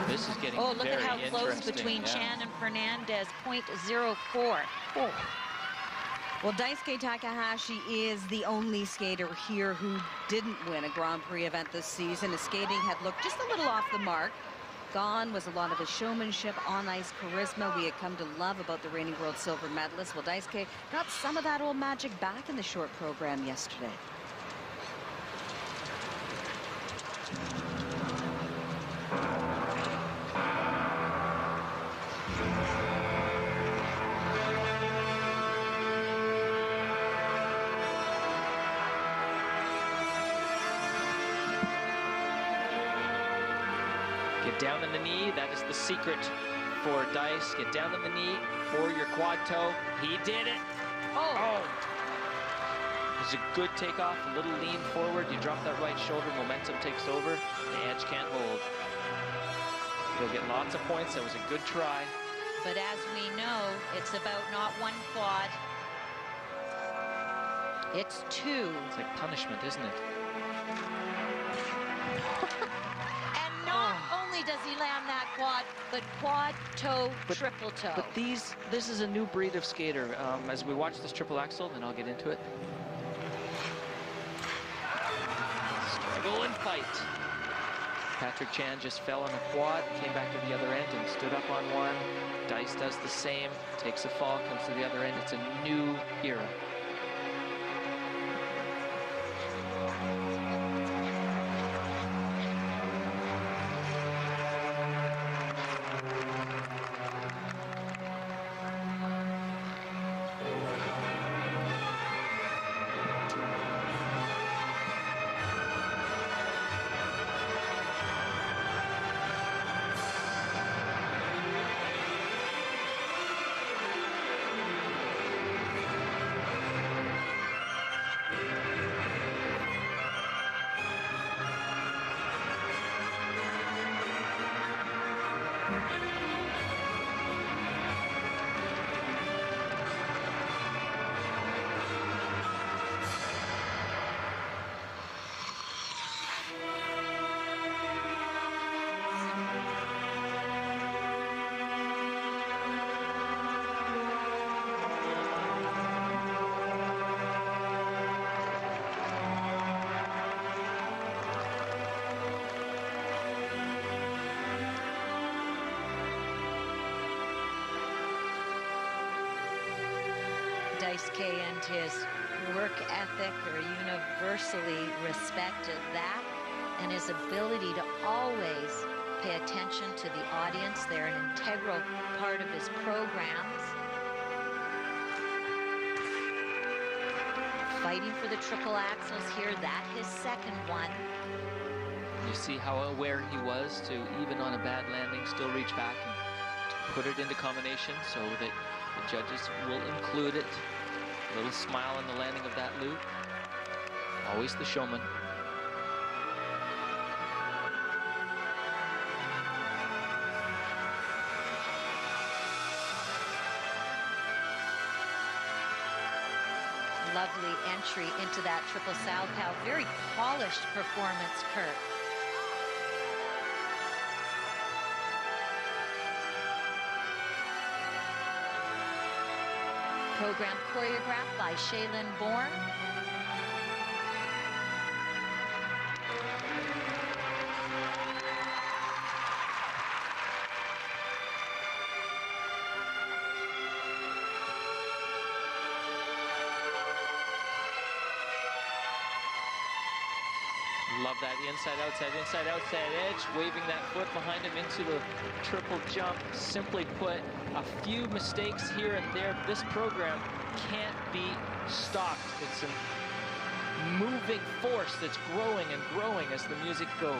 This is getting look very at how close interesting. between Chan and Fernandez, 0.04. Oh. Well, Daisuke Takahashi is the only skater here who didn't win a Grand Prix event this season. His skating had looked just a little off the mark. Gone was a lot of his showmanship, on-ice charisma we had come to love about the reigning world silver medalist. Well, Daisuke got some of that old magic back in the short program yesterday. Get down on the knee. That is the secret for Dice. Get down on the knee for your quad toe. He did it. Oh. It's a good takeoff, a little lean forward. You drop that right shoulder, momentum takes over. The edge can't hold. You'll get lots of points. That was a good try. But as we know, it's about not one quad. It's two. It's like punishment, isn't it? And not only does he land that quad, but quad toe, triple toe. But this is a new breed of skater. As we watch this triple axel, then I'll get into it. Struggle and fight. Patrick Chan just fell on a quad, came back to the other end and stood up on one. Dice does the same, takes a fall, comes to the other end. It's a new era. Daisuke and his work ethic are universally respected. That and his ability to always pay attention to the audience. They're an integral part of his programs. Fighting for the triple axels here. That his second one. You see how aware he was to, even on a bad landing, still reach back and put it into combination so that the judges will include it. A little smile on the landing of that loop. Always the showman. Lovely entry into that triple salchow. Very polished performance, Kurt. Program choreographed by Shaylin Bourne. Love that inside, outside edge, waving that foot behind him into the triple jump. Simply put, a few mistakes here and there. This program can't be stopped. It's a moving force that's growing and growing as the music goes.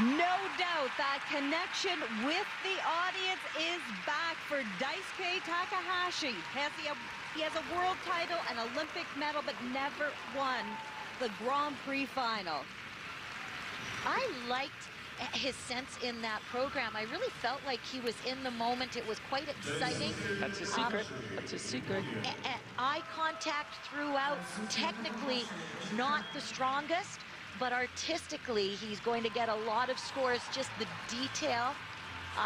No doubt that connection with the audience is back for Daisuke Takahashi. He has a world title, an Olympic medal, but never won the Grand Prix final. I liked his sense in that program. I really felt like he was in the moment. It was quite exciting. That's his secret. That's his secret. Eye contact throughout. Technically not the strongest, but artistically he's going to get a lot of scores. Just the detail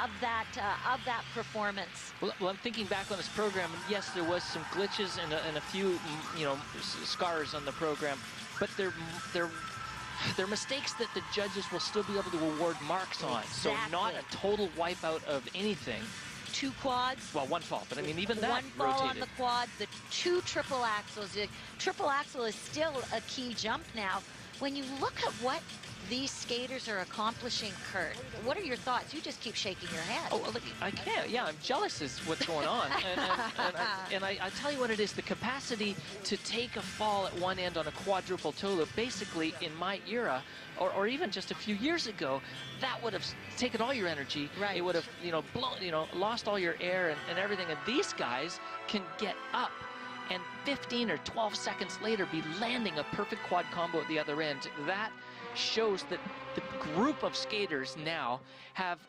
of that performance. Well, I'm thinking back on this program, and yes, there was some glitches and a few, scars on the program, but they're mistakes that the judges will still be able to award marks on. Exactly. So not a total wipeout of anything. 2 quads. Well, 1 fall, but I mean, even that one fall rotated. on the quad, the 2 triple axles. The triple axle is still a key jump now. When you look at what these skaters are accomplishing, Kurt, what are your thoughts? You just keep shaking your head. Oh, look, I can't. Yeah, I'm jealous is what's going on. and I tell you what it is, the capacity to take a fall at one end on a quadruple toe loop, basically in my era, or even just a few years ago, that would have taken all your energy. Right. It would have, blown, lost all your air and everything. And these guys can get up and 15 or 12 seconds later be landing a perfect quad combo at the other end. That shows that the group of skaters now have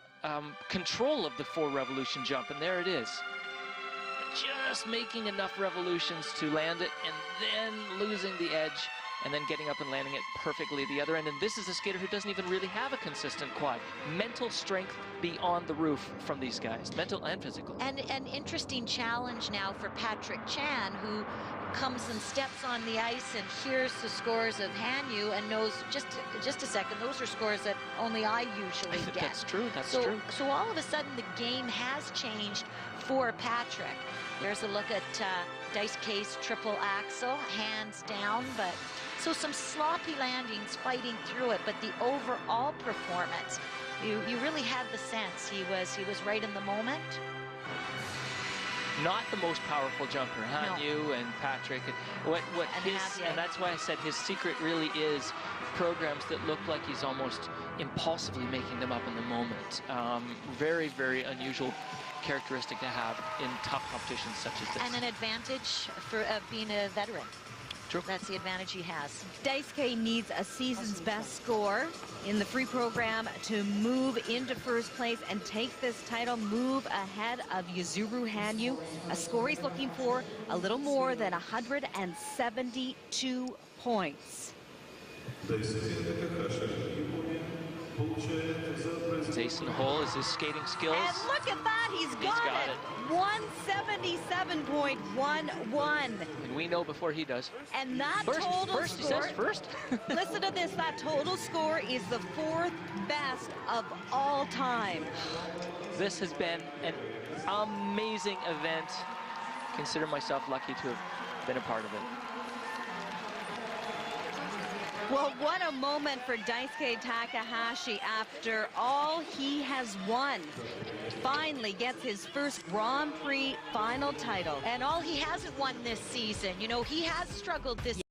control of the 4 revolution jump, and there it is. Just making enough revolutions to land it and then losing the edge and then getting up and landing it perfectly at the other end. And this is a skater who doesn't even really have a consistent quad. Mental strength beyond the roof from these guys, mental and physical. And an interesting challenge now for Patrick Chan, who comes and steps on the ice and hears the scores of Hanyu and knows, just a second, those are scores that only I usually get. That's true, that's true. So all of a sudden the game has changed for Patrick. There's a look at Daisuke's triple axel, hands down, but so some sloppy landings fighting through it, but the overall performance, you really had the sense he was right in the moment. Not the most powerful jumper, Hanyu and Patrick. And that's why I said his secret really is programs that look like he's almost impulsively making them up in the moment. Very, very unusual characteristic to have in tough competitions such as this. And an advantage for being a veteran. True. That's the advantage he has. Daisuke needs a season's best score in the free program to move into first place and take this title, move ahead of Yuzuru Hanyu. A score he's looking for a little more than 172 points. Jason Hole is his skating skills. And look at that, he's got it. 177.11. And we know before he does. And that First, total he score, says first. listen to this, that total score is the 4th best of all time. This has been an amazing event. Consider myself lucky to have been a part of it. Well, what a moment for Daisuke Takahashi after all he has won. Finally gets his first Grand Prix final title. And all he hasn't won this season. You know, he has struggled this